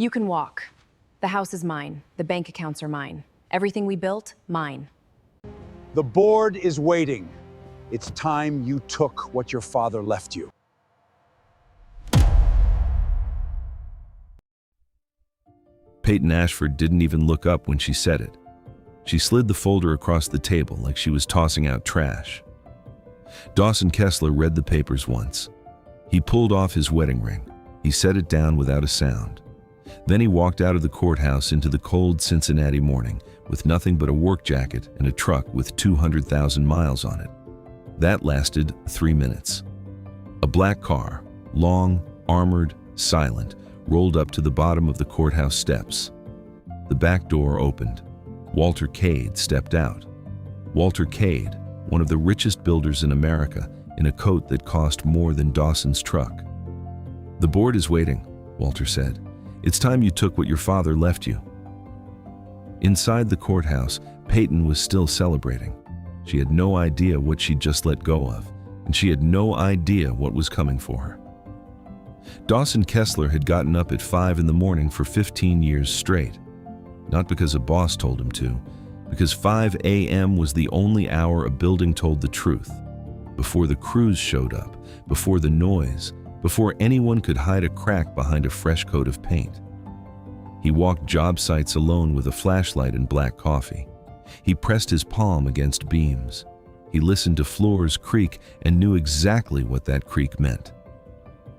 You can walk. The house is mine. The bank accounts are mine. Everything we built, mine. The board is waiting. It's time you took what your father left you. Peyton Ashford didn't even look up when she said it. She slid the folder across the table like she was tossing out trash. Dawson Kessler read the papers once. He pulled off his wedding ring. He set it down without a sound. Then he walked out of the courthouse into the cold Cincinnati morning with nothing but a work jacket and a truck with 200,000 miles on it. That lasted 3 minutes. A black car, long, armored, silent, rolled up to the bottom of the courthouse steps. The back door opened. Walter Cade stepped out. Walter Cade, one of the richest builders in America, in a coat that cost more than Dawson's truck. "The board is waiting," Walter said. "It's time you took what your father left you." Inside the courthouse, Peyton was still celebrating. She had no idea what she'd just let go of, and she had no idea what was coming for her. Dawson Kessler had gotten up at 5 in the morning for 15 years straight. Not because a boss told him to, because 5 a.m. was the only hour a building told the truth. Before the crews showed up, before the noise, before anyone could hide a crack behind a fresh coat of paint. He walked job sites alone with a flashlight and black coffee. He pressed his palm against beams. He listened to floors creak and knew exactly what that creak meant.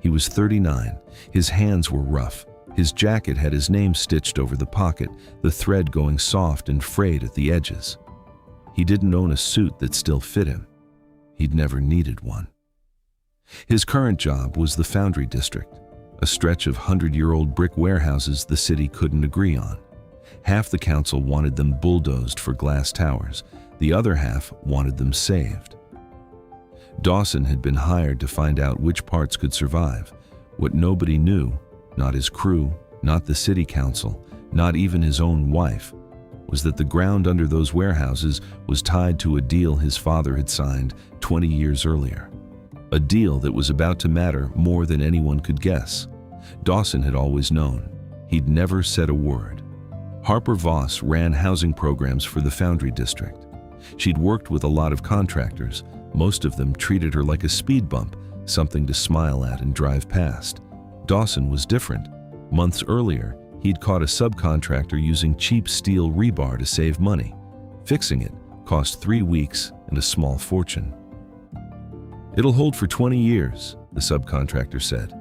He was 39. His hands were rough. His jacket had his name stitched over the pocket, the thread going soft and frayed at the edges. He didn't own a suit that still fit him. He'd never needed one. His current job was the Foundry District, a stretch of 100-year-old brick warehouses the city couldn't agree on. Half the council wanted them bulldozed for glass towers. The other half wanted them saved. Dawson had been hired to find out which parts could survive. What nobody knew, not his crew, not the city council, not even his own wife, was that the ground under those warehouses was tied to a deal his father had signed 20 years earlier. A deal that was about to matter more than anyone could guess. Dawson had always known. He'd never said a word. Harper Voss ran housing programs for the Foundry District. She'd worked with a lot of contractors. Most of them treated her like a speed bump, something to smile at and drive past. Dawson was different. Months earlier, he'd caught a subcontractor using cheap steel rebar to save money. Fixing it cost 3 weeks and a small fortune. "It'll hold for 20 years, the subcontractor said.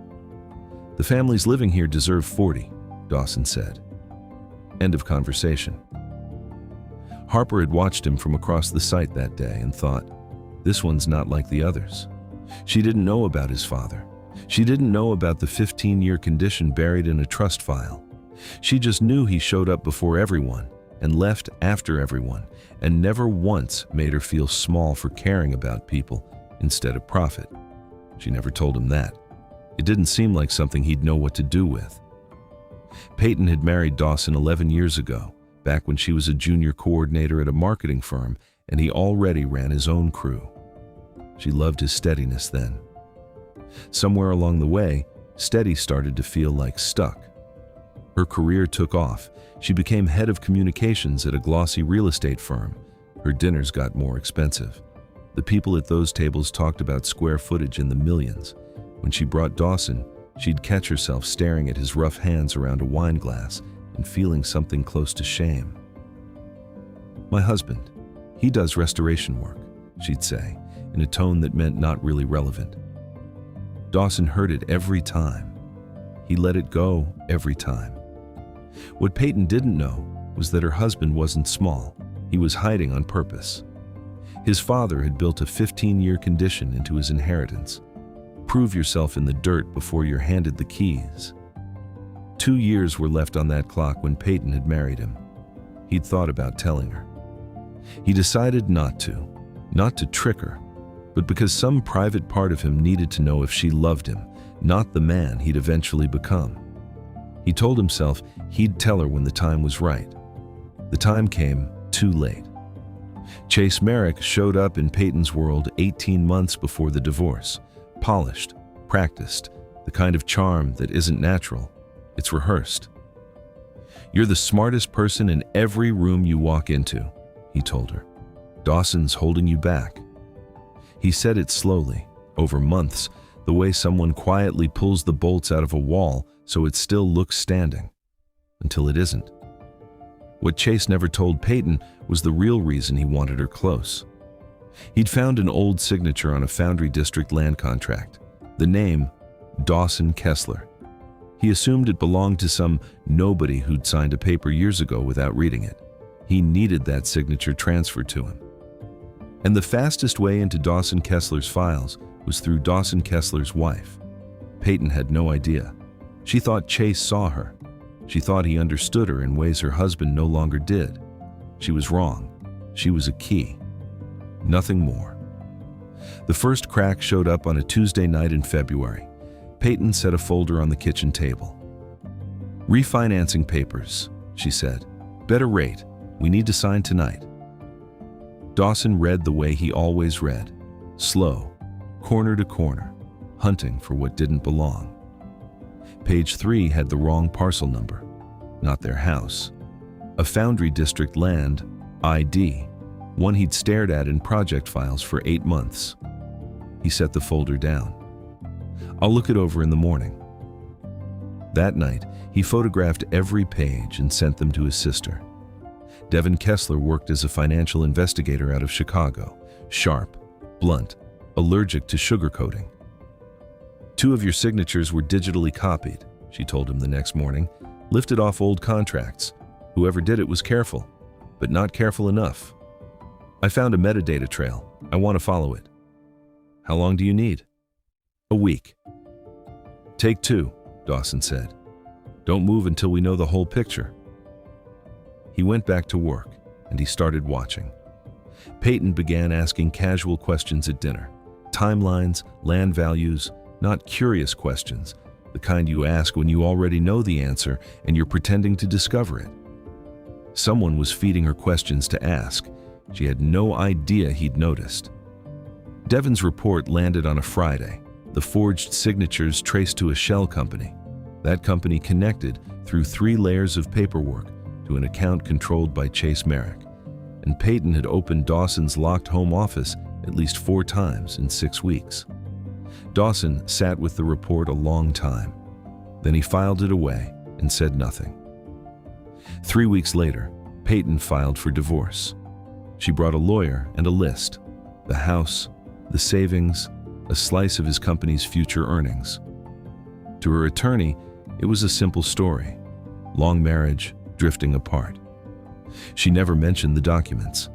"The families living here deserve 40, Dawson said. End of conversation. Harper had watched him from across the site that day and thought, this one's not like the others. She didn't know about his father. She didn't know about the 15-year condition buried in a trust file. She just knew he showed up before everyone and left after everyone, and never once made her feel small for caring about people instead of profit. She never told him that. It didn't seem like something he'd know what to do with. Peyton had married Dawson 11 years ago, back when she was a junior coordinator at a marketing firm, and he already ran his own crew. She loved his steadiness then. Somewhere along the way, steady started to feel like stuck. Her career took off. She became head of communications at a glossy real estate firm. Her dinners got more expensive. The people at those tables talked about square footage in the millions. When she brought Dawson, she'd catch herself staring at his rough hands around a wine glass and feeling something close to shame. "My husband, he does restoration work," she'd say, in a tone that meant not really relevant. Dawson heard it every time. He let it go every time. What Peyton didn't know was that her husband wasn't small. He was hiding on purpose. His father had built a 15-year condition into his inheritance. Prove yourself in the dirt before you're handed the keys. 2 years were left on that clock when Peyton had married him. He'd thought about telling her. He decided not to trick her, but because some private part of him needed to know if she loved him, not the man he'd eventually become. He told himself he'd tell her when the time was right. The time came too late. Chase Merrick showed up in Peyton's world 18 months before the divorce. Polished, practiced, the kind of charm that isn't natural, it's rehearsed. "You're the smartest person in every room you walk into," he told her. "Dawson's holding you back." He said it slowly, over months, the way someone quietly pulls the bolts out of a wall so it still looks standing, until it isn't. What Chase never told Peyton was the real reason he wanted her close. He'd found an old signature on a Foundry District land contract, the name Dawson Kessler. He assumed it belonged to some nobody who'd signed a paper years ago without reading it. He needed that signature transferred to him. And the fastest way into Dawson Kessler's files was through Dawson Kessler's wife. Peyton had no idea. She thought Chase saw her. She thought he understood her in ways her husband no longer did. She was wrong. She was a key. Nothing more. The first crack showed up on a Tuesday night in February. Peyton set a folder on the kitchen table. "Refinancing papers," she said. "Better rate. We need to sign tonight." Dawson read the way he always read, slow, corner to corner, hunting for what didn't belong. Page 3 had the wrong parcel number, not their house. A Foundry District land ID, one he'd stared at in project files for 8 months. He set the folder down. "I'll look it over in the morning." That night, he photographed every page and sent them to his sister. Dawson Kessler worked as a financial investigator out of Chicago, sharp, blunt, allergic to sugarcoating. "2 of your signatures were digitally copied," she told him the next morning, "lifted off old contracts. Whoever did it was careful, but not careful enough. I found a metadata trail. I want to follow it." "How long do you need?" "A week." "Take 2, Dawson said. "Don't move until we know the whole picture." He went back to work, and he started watching. Peyton began asking casual questions at dinner. Timelines, land values, not curious questions, the kind you ask when you already know the answer and you're pretending to discover it. Someone was feeding her questions to ask. She had no idea he'd noticed. Devon's report landed on a Friday. The forged signatures traced to a shell company. That company connected through 3 layers of paperwork to an account controlled by Chase Merrick. And Peyton had opened Dawson's locked home office at least 4 times in 6 weeks. Dawson sat with the report a long time. Then he filed it away and said nothing. 3 weeks later, Peyton filed for divorce. She brought a lawyer and a list, the house, the savings, a slice of his company's future earnings. To her attorney, it was a simple story. Long marriage, drifting apart. She never mentioned the documents.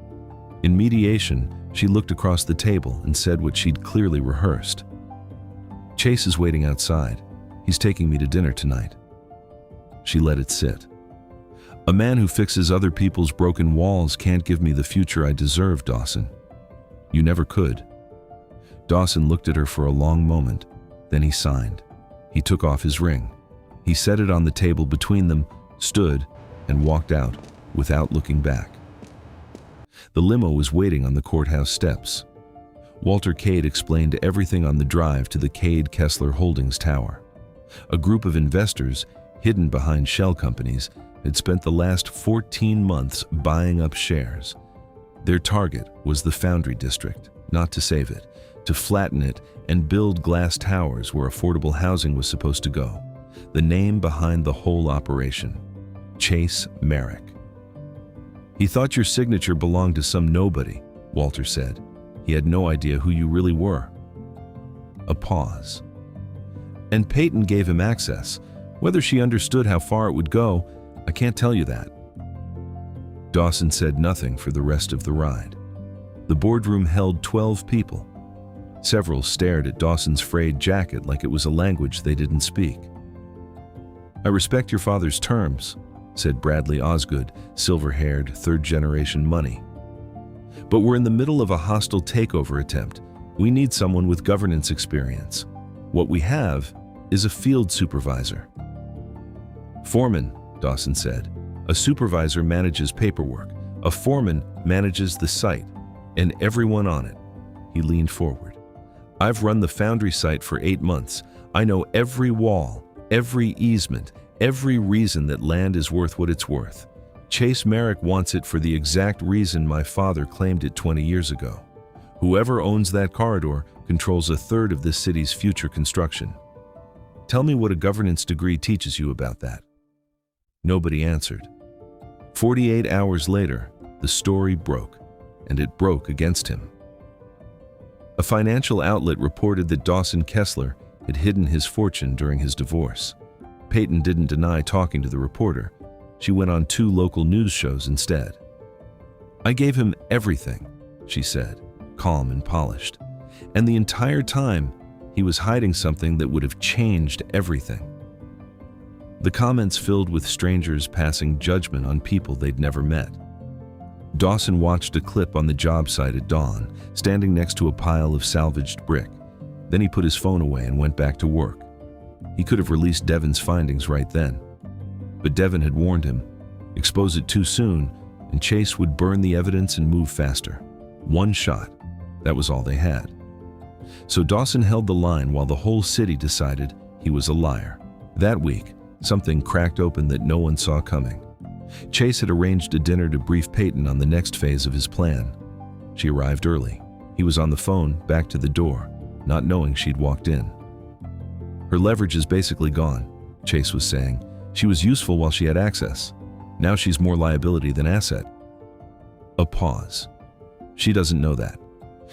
In mediation, she looked across the table and said what she'd clearly rehearsed. "Chase is waiting outside. He's taking me to dinner tonight." She let it sit. "A man who fixes other people's broken walls can't give me the future I deserve, Dawson. You never could." Dawson looked at her for a long moment. Then he signed. He took off his ring. He set it on the table between them, stood, and walked out without looking back. The limo was waiting on the courthouse steps. Walter Cade explained everything on the drive to the Cade Kessler Holdings Tower. A group of investors, hidden behind shell companies, had spent the last 14 months buying up shares. Their target was the Foundry District, not to save it, to flatten it and build glass towers where affordable housing was supposed to go. The name behind the whole operation: Chase Merrick. "He thought your signature belonged to some nobody," Walter said. "He had no idea who you really were." A pause. "And Peyton gave him access. Whether she understood how far it would go, I can't tell you that." Dawson said nothing for the rest of the ride. The boardroom held 12 people. Several stared at Dawson's frayed jacket like it was a language they didn't speak. "I respect your father's terms," said Bradley Osgood, silver-haired, third-generation money. "But we're in the middle of a hostile takeover attempt. We need someone with governance experience. What we have is a field supervisor." "Foreman," Dawson said. "A supervisor manages paperwork. A foreman manages the site, and everyone on it." He leaned forward. "I've run the Foundry site for 8 months. I know every wall, every easement, Every reason that land is worth what it's worth. Chase Merrick wants it for the exact reason my father claimed it 20 years ago. Whoever owns that corridor controls a third of this city's future construction. Tell me what a governance degree teaches you about that." Nobody answered. 48 hours later, the story broke, and it broke against him. A financial outlet reported that Dawson Kessler had hidden his fortune during his divorce. Peyton didn't deny talking to the reporter. She went on 2 local news shows instead. "I gave him everything," she said, calm and polished. "And the entire time, he was hiding something that would have changed everything." The comments filled with strangers passing judgment on people they'd never met. Dawson watched a clip on the job site at dawn, standing next to a pile of salvaged brick. Then he put his phone away and went back to work. He could have released Devon's findings right then. But Devon had warned him, expose it too soon, and Chase would burn the evidence and move faster. One shot, that was all they had. So Dawson held the line while the whole city decided he was a liar. That week, something cracked open that no one saw coming. Chase had arranged a dinner to brief Peyton on the next phase of his plan. She arrived early. He was on the phone, back to the door, not knowing she'd walked in. "Her leverage is basically gone," Chase was saying. "She was useful while she had access. Now she's more liability than asset." A pause. "She doesn't know that.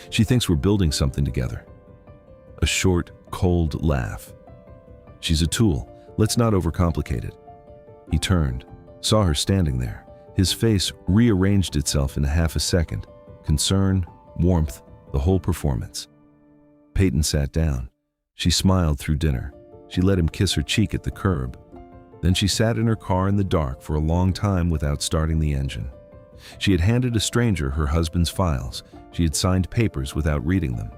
She thinks we're building something together." A short, cold laugh. "She's a tool. Let's not overcomplicate it." He turned, saw her standing there. His face rearranged itself in half a second. Concern, warmth, the whole performance. Peyton sat down. She smiled through dinner. She let him kiss her cheek at the curb. Then she sat in her car in the dark for a long time without starting the engine. She had handed a stranger her husband's files. She had signed papers without reading them.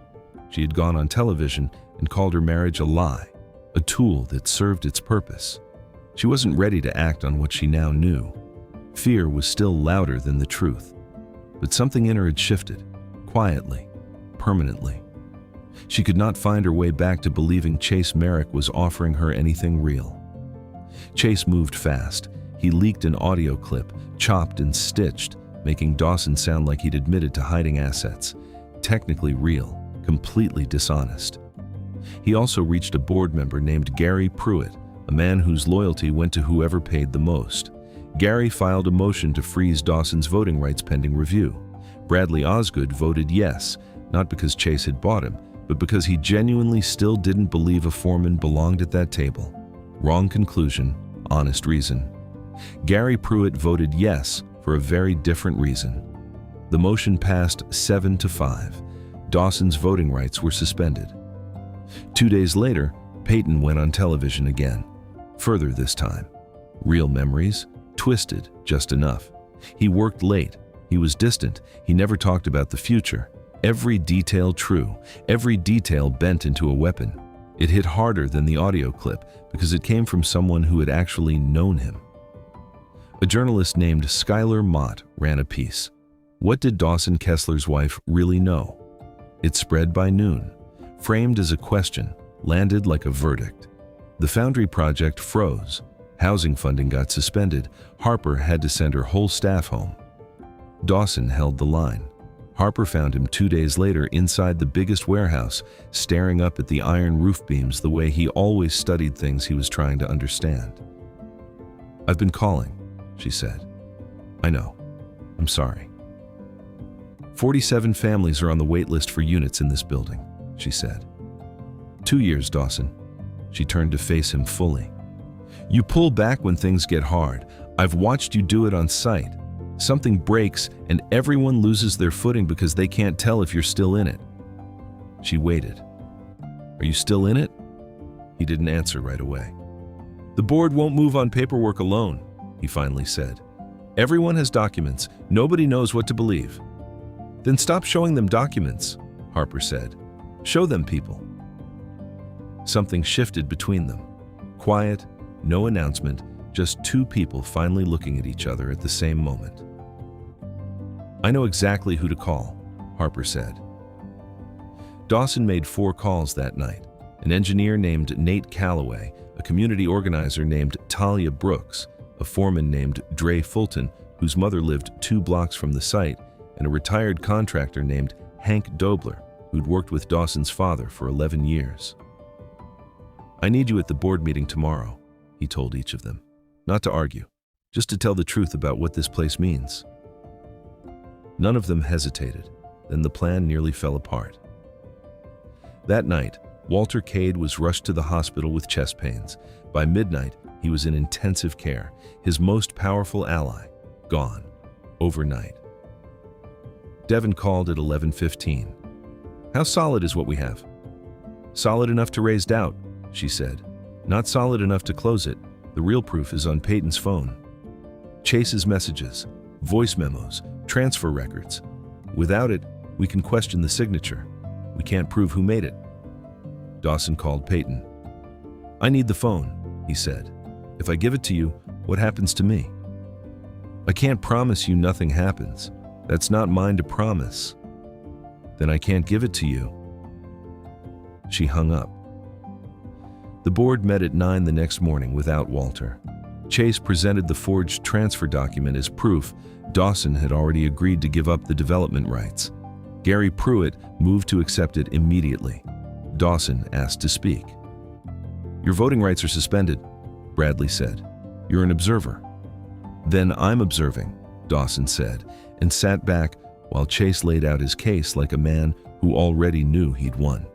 She had gone on television and called her marriage a lie, a tool that served its purpose. She wasn't ready to act on what she now knew. Fear was still louder than the truth. But something in her had shifted, quietly, permanently. She could not find her way back to believing Chase Merrick was offering her anything real. Chase moved fast. He leaked an audio clip, chopped and stitched, making Dawson sound like he'd admitted to hiding assets. Technically real, completely dishonest. He also reached a board member named Gary Pruitt, a man whose loyalty went to whoever paid the most. Gary filed a motion to freeze Dawson's voting rights pending review. Bradley Osgood voted yes, not because Chase had bought him, but because he genuinely still didn't believe a foreman belonged at that table. Wrong conclusion, honest reason. Gary Pruitt voted yes for a very different reason. The motion passed 7-5. Dawson's voting rights were suspended. 2 days later, Peyton went on television again. Further this time. Real memories, twisted just enough. He worked late. He was distant. He never talked about the future. Every detail true, every detail bent into a weapon. It hit harder than the audio clip because it came from someone who had actually known him. A journalist named Skylar Mott ran a piece. What did Dawson Kessler's wife really know? It spread by noon. Framed as a question, landed like a verdict. The Foundry project froze. Housing funding got suspended. Harper had to send her whole staff home. Dawson held the line. Harper found him 2 days later inside the biggest warehouse, staring up at the iron roof beams the way he always studied things he was trying to understand. "I've been calling," she said. "I know. I'm sorry." 47 families are on the wait list for units in this building, she said. 2 years, Dawson. She turned to face him fully. "You pull back when things get hard. I've watched you do it on site. Something breaks and everyone loses their footing because they can't tell if you're still in it." She waited. "Are you still in it?" He didn't answer right away. "The board won't move on paperwork alone," he finally said. "Everyone has documents. Nobody knows what to believe." "Then stop showing them documents," Harper said. "Show them people." Something shifted between them. Quiet, no announcement, just two people finally looking at each other at the same moment. "I know exactly who to call," Harper said. Dawson made 4 calls that night, an engineer named Nate Calloway, a community organizer named Talia Brooks, a foreman named Dre Fulton, whose mother lived 2 blocks from the site, and a retired contractor named Hank Dobler, who'd worked with Dawson's father for 11 years. "I need you at the board meeting tomorrow," he told each of them. "Not to argue, just to tell the truth about what this place means." None of them hesitated. Then the plan nearly fell apart. That night, Walter Cade was rushed to the hospital with chest pains. By midnight, he was in intensive care, his most powerful ally gone, overnight. Devin called at 11:15. "How solid is what we have?" "Solid enough to raise doubt," she said. "Not solid enough to close it. The real proof is on Peyton's phone. Chase's messages, voice memos, transfer records. Without it, we can question the signature. We can't prove who made it." Dawson called Peyton. "I need the phone," he said. "If I give it to you, what happens to me?" "I can't promise you nothing happens. That's not mine to promise." "Then I can't give it to you." She hung up. The board met at 9 the next morning without Walter. Chase presented the forged transfer document as proof Dawson had already agreed to give up the development rights. Gary Pruitt moved to accept it immediately. Dawson asked to speak. "Your voting rights are suspended," Bradley said. "You're an observer." "Then I'm observing," Dawson said, and sat back while Chase laid out his case like a man who already knew he'd won.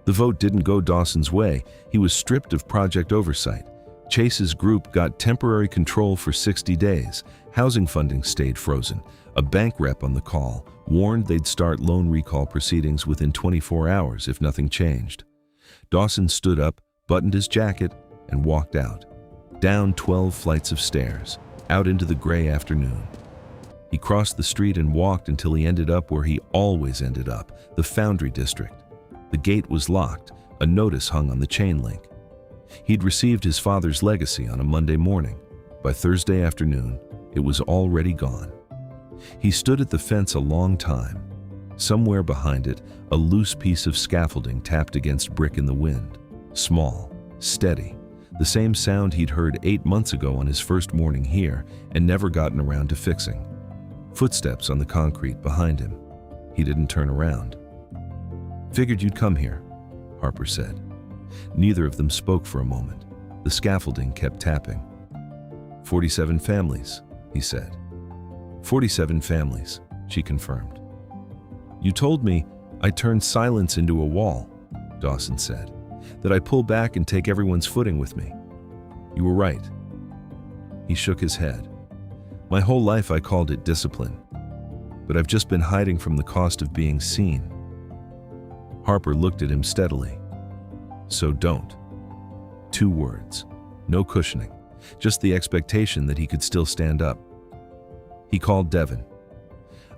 The vote didn't go Dawson's way. He was stripped of project oversight. Chase's group got temporary control for 60 days. Housing funding stayed frozen. A bank rep on the call warned they'd start loan recall proceedings within 24 hours if nothing changed. Dawson stood up, buttoned his jacket, and walked out. Down 12 flights of stairs, out into the gray afternoon. He crossed the street and walked until he ended up where he always ended up, the Foundry District. The gate was locked, a notice hung on the chain link. He'd received his father's legacy on a Monday morning. By Thursday afternoon, it was already gone. He stood at the fence a long time. Somewhere behind it, a loose piece of scaffolding tapped against brick in the wind. Small, steady, the same sound he'd heard 8 months ago on his first morning here and never gotten around to fixing. Footsteps on the concrete behind him. He didn't turn around. "Figured you'd come here," Harper said. Neither of them spoke for a moment. The scaffolding kept tapping. 47 families, he said. 47 families, she confirmed. "You told me I turned silence into a wall," Dawson said, "that I pull back and take everyone's footing with me. You were right." He shook his head. "My whole life I called it discipline, but I've just been hiding from the cost of being seen." Harper looked at him steadily. "So don't." 2 words, no cushioning, just the expectation that he could still stand up. He called Devin.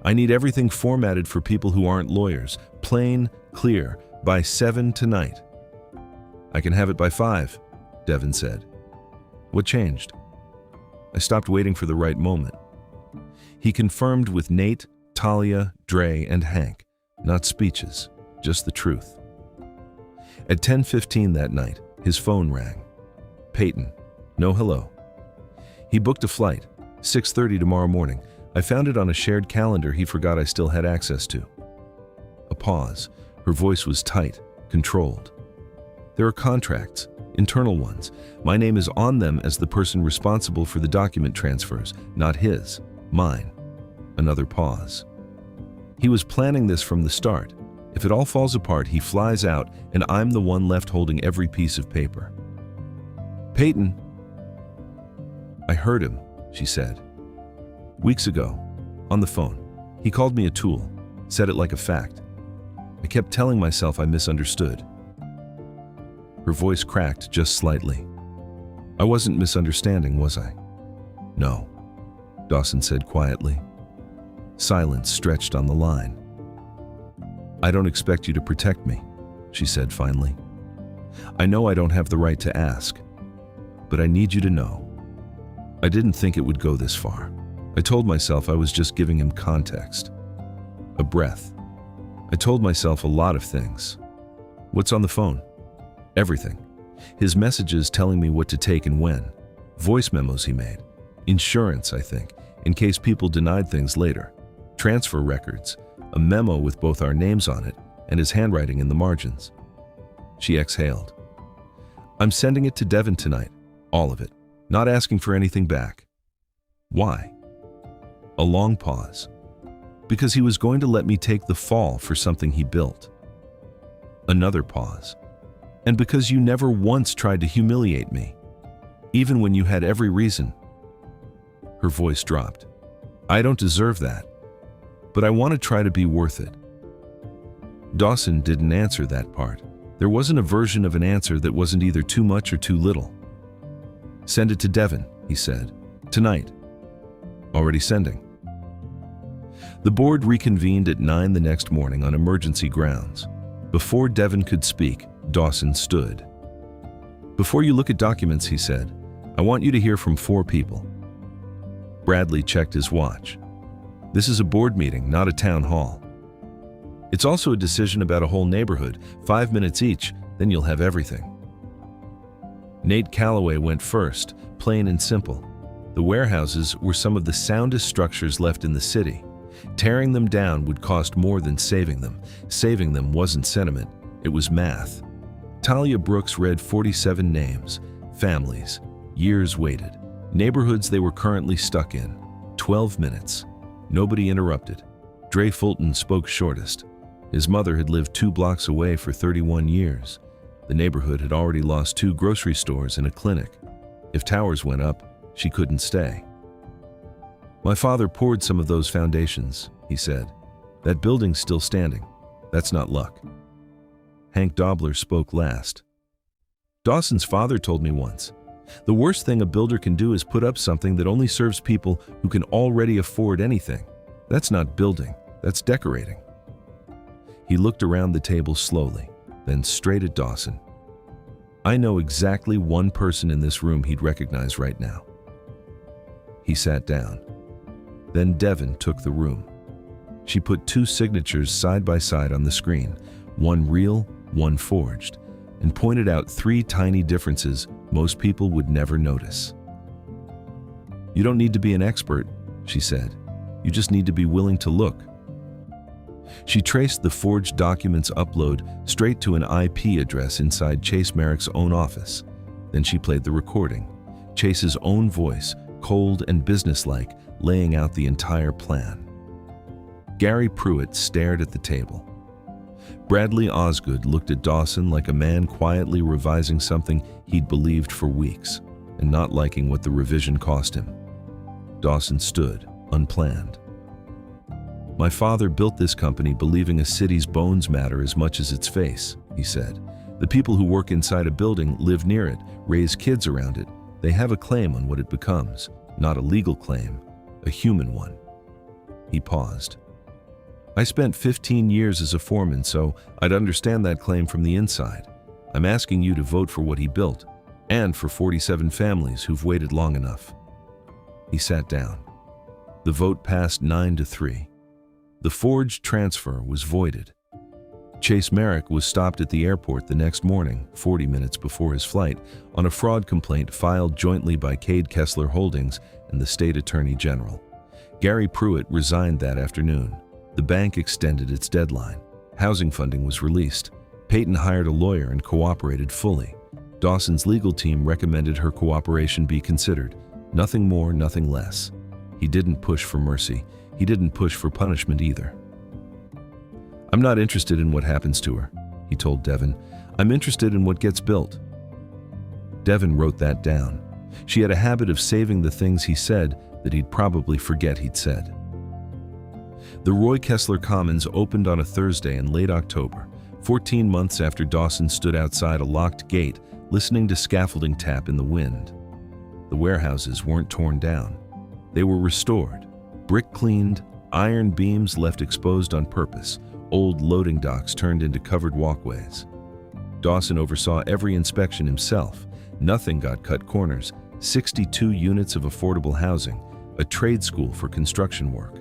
"I need everything formatted for people who aren't lawyers, plain, clear, by 7 tonight." "I can have it by 5, Devin said. "What changed?" "I stopped waiting for the right moment." He confirmed with Nate, Talia, Dre, and Hank, not speeches, just the truth. At 10:15 that night, his phone rang. Peyton, no hello. He booked a flight, 6:30 tomorrow morning. I found it on a shared calendar he forgot I still had access to. A pause. Her voice was tight, controlled. "There are contracts, internal ones. My name is on them as the person responsible for the document transfers, not his, mine." Another pause. "He was planning this from the start. If it all falls apart, he flies out, and I'm the one left holding every piece of paper." "Peyton." "I heard him," she said. "Weeks ago, on the phone. He called me a tool, said it like a fact. I kept telling myself I misunderstood." Her voice cracked just slightly. "I wasn't misunderstanding, was I?" "No," Dawson said quietly. Silence stretched on the line. "I don't expect you to protect me," she said finally. "I know I don't have the right to ask, but I need you to know. I didn't think it would go this far. I told myself I was just giving him context. A breath. I told myself a lot of things. What's on the phone?" Everything. His messages telling me what to take and when. Voice memos he made. Insurance, I think, in case people denied things later. Transfer records. A memo with both our names on it and his handwriting in the margins. She exhaled. I'm sending it to Devin tonight. All of it. Not asking for anything back. Why? A long pause. Because he was going to let me take the fall for something he built. Another pause. And because you never once tried to humiliate me, even when you had every reason. Her voice dropped. I don't deserve that, but I want to try to be worth it. Dawson didn't answer that part. There wasn't a version of an answer that wasn't either too much or too little. Send it to Devin, he said. Tonight. Already sending. The board reconvened at 9 the next morning on emergency grounds. Before Devin could speak, Dawson stood. Before you look at documents, he said, I want you to hear from 4 people. Bradley checked his watch. This is a board meeting, not a town hall. It's also a decision about a whole neighborhood, 5 minutes each, then you'll have everything. Nate Calloway went first, plain and simple. The warehouses were some of the soundest structures left in the city. Tearing them down would cost more than saving them. Saving them wasn't sentiment, it was math. Talia Brooks read 47 names, families, years waited, neighborhoods they were currently stuck in. 12 minutes. Nobody interrupted. Dre Fulton spoke shortest. His mother had lived 2 blocks away for 31 years. The neighborhood had already lost 2 grocery stores and a clinic. If towers went up, she couldn't stay. My father poured some of those foundations, he said. That building's still standing. That's not luck. Hank Dobler spoke last. Dawson's father told me once, the worst thing a builder can do is put up something that only serves people who can already afford anything. That's not building, that's decorating. He looked around the table slowly, then straight at Dawson. I know exactly one person in this room he'd recognize right now. He sat down. Then Devin took the room. She put 2 signatures side by side on the screen, one real, one forged, and pointed out 3 tiny differences most people would never notice. You don't need to be an expert, she said. You just need to be willing to look. She traced the forged documents upload straight to an IP address inside Chase Merrick's own office. Then she played the recording, Chase's own voice, cold and businesslike, laying out the entire plan. Gary Pruitt stared at the table. Bradley Osgood looked at Dawson like a man quietly revising something he'd believed for weeks and not liking what the revision cost him. Dawson stood, unplanned. My father built this company believing a city's bones matter as much as its face, he said. The people who work inside a building live near it, raise kids around it. They have a claim on what it becomes, not a legal claim, a human one. He paused. I spent 15 years as a foreman, so I'd understand that claim from the inside. I'm asking you to vote for what he built, and for 47 families who've waited long enough. He sat down. The vote passed 9-3. The forged transfer was voided. Chase Merrick was stopped at the airport the next morning, 40 minutes before his flight, on a fraud complaint filed jointly by Cade Kessler Holdings and the state attorney general. Gary Pruitt resigned that afternoon. The bank extended its deadline. Housing funding was released. Peyton hired a lawyer and cooperated fully. Dawson's legal team recommended her cooperation be considered. Nothing more, nothing less. He didn't push for mercy. He didn't push for punishment either. I'm not interested in what happens to her, he told Devin. I'm interested in what gets built. Devin wrote that down. She had a habit of saving the things he said that he'd probably forget he'd said. The Roy Kessler Commons opened on a Thursday in late October, 14 months after Dawson stood outside a locked gate, listening to scaffolding tap in the wind. The warehouses weren't torn down. They were restored, brick cleaned, iron beams left exposed on purpose, old loading docks turned into covered walkways. Dawson oversaw every inspection himself. Nothing got cut corners. 62 units of affordable housing, a trade school for construction work.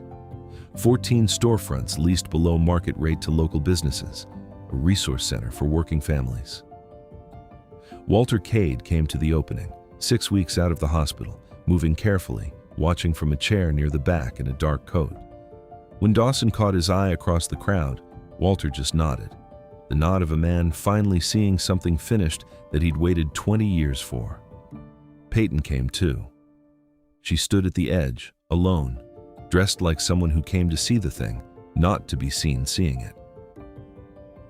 14 storefronts leased below market rate to local businesses, a resource center for working families. Walter Cade came to the opening, 6 weeks out of the hospital, moving carefully, watching from a chair near the back in a dark coat. When Dawson caught his eye across the crowd, Walter just nodded. The nod of a man finally seeing something finished that he'd waited 20 years for. Peyton came too. She stood at the edge, alone, dressed like someone who came to see the thing, not to be seen seeing it.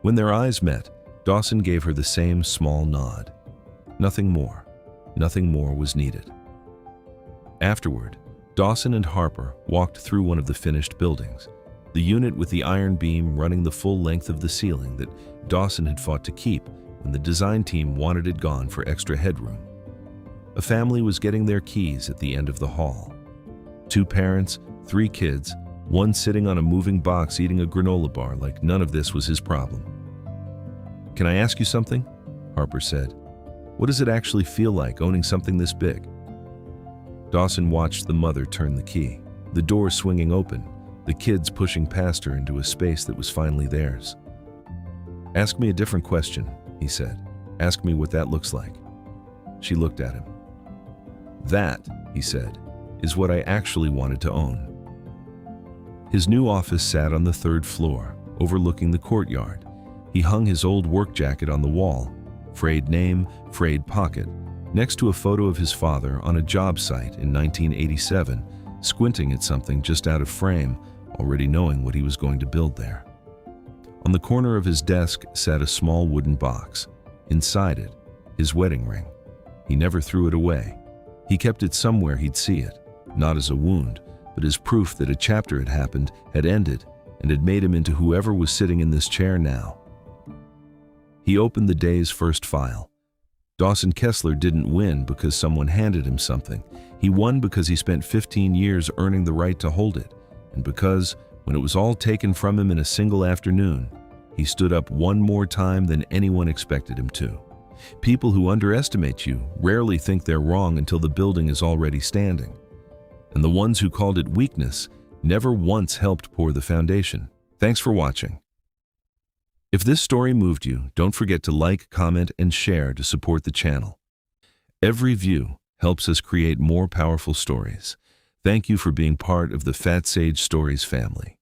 When their eyes met, Dawson gave her the same small nod. Nothing more. Nothing more was needed. Afterward, Dawson and Harper walked through one of the finished buildings, the unit with the iron beam running the full length of the ceiling that Dawson had fought to keep when the design team wanted it gone for extra headroom. A family was getting their keys at the end of the hall. 2 parents, 3 kids, one sitting on a moving box eating a granola bar like none of this was his problem. "Can I ask you something?" Harper said. "What does it actually feel like owning something this big?" Dawson watched the mother turn the key, the door swinging open, the kids pushing past her into a space that was finally theirs. "Ask me a different question," he said. "Ask me what that looks like." She looked at him. "That," he said, "is what I actually wanted to own." His new office sat on the 3rd floor, overlooking the courtyard. He hung his old work jacket on the wall, frayed name, frayed pocket, next to a photo of his father on a job site in 1987, squinting at something just out of frame, already knowing what he was going to build there. On the corner of his desk sat a small wooden box. Inside it, his wedding ring. He never threw it away. He kept it somewhere he'd see it, not as a wound, but as proof that a chapter had happened, had ended, and had made him into whoever was sitting in this chair now. He opened the day's first file. Dawson Kessler didn't win because someone handed him something. He won because he spent 15 years earning the right to hold it, and because, when it was all taken from him in a single afternoon, he stood up one more time than anyone expected him to. People who underestimate you rarely think they're wrong until the building is already standing. And the ones who called it weakness never once helped pour the foundation. Thanks for watching. If this story moved you, don't forget to like, comment, and share to support the channel. Every view helps us create more powerful stories. Thank you for being part of the Fat Sage Stories family.